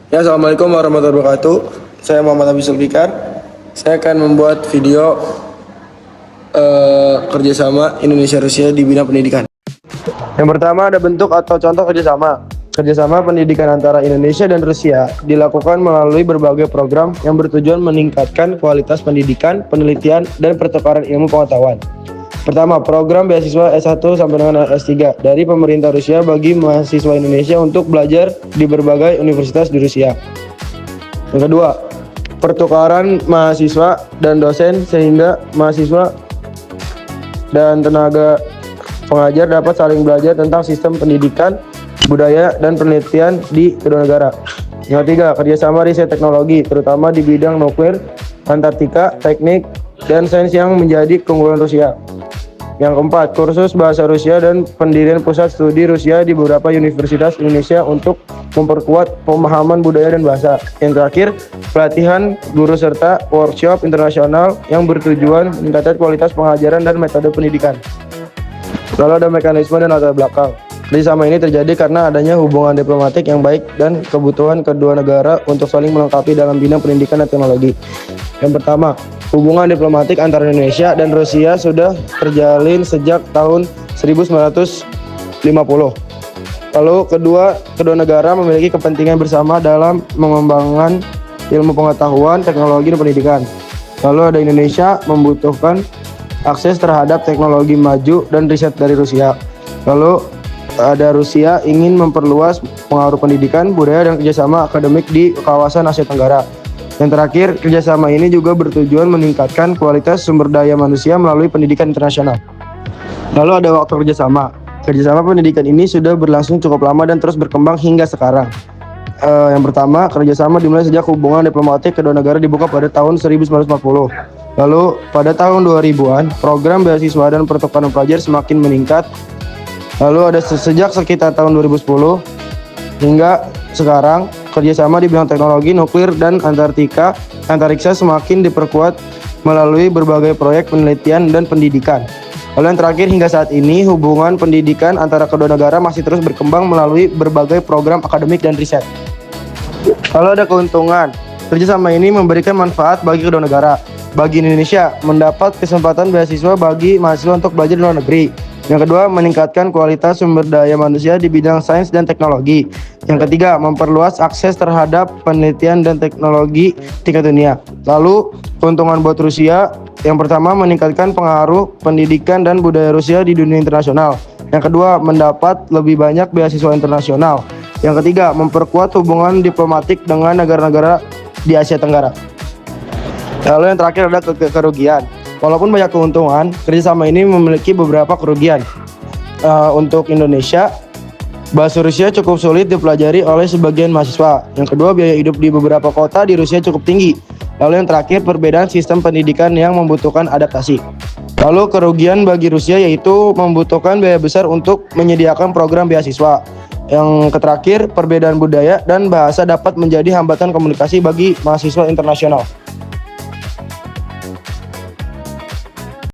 Ya, Assalamualaikum warahmatullahi wabarakatuh. Saya Muhammad Abi Sulfikar. Saya akan membuat video kerjasama Indonesia-Rusia di bidang pendidikan. Yang pertama ada bentuk atau contoh kerjasama. Kerjasama pendidikan antara Indonesia dan Rusia dilakukan melalui berbagai program yang bertujuan meningkatkan kualitas pendidikan, penelitian, dan pertukaran ilmu pengetahuan. Pertama, program beasiswa S1 sampai dengan S3 dari pemerintah Rusia bagi mahasiswa Indonesia untuk belajar di berbagai universitas di Rusia. Yang kedua, pertukaran mahasiswa dan dosen sehingga mahasiswa dan tenaga pengajar dapat saling belajar tentang sistem pendidikan, budaya, dan penelitian di kedua negara. Yang ketiga, kerjasama riset teknologi, terutama di bidang nuklir, Antartika, teknik, dan sains yang menjadi keunggulan Rusia. Yang keempat, kursus bahasa Rusia dan pendirian pusat studi Rusia di beberapa universitas Indonesia untuk memperkuat pemahaman budaya dan bahasa. Yang terakhir, pelatihan guru serta workshop internasional yang bertujuan meningkatkan kualitas pengajaran dan metode pendidikan. Lalu ada mekanisme dan latar belakang. Kerjasama ini terjadi karena adanya hubungan diplomatik yang baik dan kebutuhan kedua negara untuk saling melengkapi dalam bidang pendidikan dan teknologi. Yang pertama, hubungan diplomatik antara Indonesia dan Rusia sudah terjalin sejak tahun 1950. Lalu kedua negara memiliki kepentingan bersama dalam mengembangkan ilmu pengetahuan, teknologi, dan pendidikan. Lalu ada Indonesia membutuhkan akses terhadap teknologi maju dan riset dari Rusia. Lalu ada Rusia ingin memperluas pengaruh pendidikan, budaya, dan kerjasama akademik di kawasan Asia Tenggara. Yang terakhir, kerjasama ini juga bertujuan meningkatkan kualitas sumber daya manusia melalui pendidikan internasional. Lalu ada waktu kerjasama. Kerjasama pendidikan ini sudah berlangsung cukup lama dan terus berkembang hingga sekarang. Yang pertama, kerjasama dimulai sejak hubungan diplomatik kedua negara dibuka pada tahun 1940. Lalu pada tahun 2000-an, program beasiswa dan pertukaran pelajar semakin meningkat. Lalu ada sejak sekitar tahun 2010 hingga sekarang, kerjasama di bidang teknologi nuklir dan antariksa semakin diperkuat melalui berbagai proyek penelitian dan pendidikan. Lalu yang terakhir, hingga saat ini hubungan pendidikan antara kedua negara masih terus berkembang melalui berbagai program akademik dan riset. Lalu ada keuntungan. Kerjasama ini memberikan manfaat bagi kedua negara. Bagi Indonesia, mendapat kesempatan beasiswa bagi mahasiswa untuk belajar di luar negeri. Yang kedua, meningkatkan kualitas sumber daya manusia di bidang sains dan teknologi. Yang ketiga, memperluas akses terhadap penelitian dan teknologi tingkat dunia. Lalu, keuntungan buat Rusia, yang pertama meningkatkan pengaruh pendidikan dan budaya Rusia di dunia internasional. Yang kedua, mendapat lebih banyak beasiswa internasional. Yang ketiga, memperkuat hubungan diplomatik dengan negara-negara di Asia Tenggara. Lalu yang terakhir ada kerugian. Walaupun banyak keuntungan, kerjasama ini memiliki beberapa kerugian. Untuk Indonesia, bahasa Rusia cukup sulit dipelajari oleh sebagian mahasiswa. Yang kedua, biaya hidup di beberapa kota di Rusia cukup tinggi. Lalu yang terakhir, perbedaan sistem pendidikan yang membutuhkan adaptasi. Lalu kerugian bagi Rusia yaitu membutuhkan biaya besar untuk menyediakan program beasiswa. Yang terakhir, perbedaan budaya dan bahasa dapat menjadi hambatan komunikasi bagi mahasiswa internasional.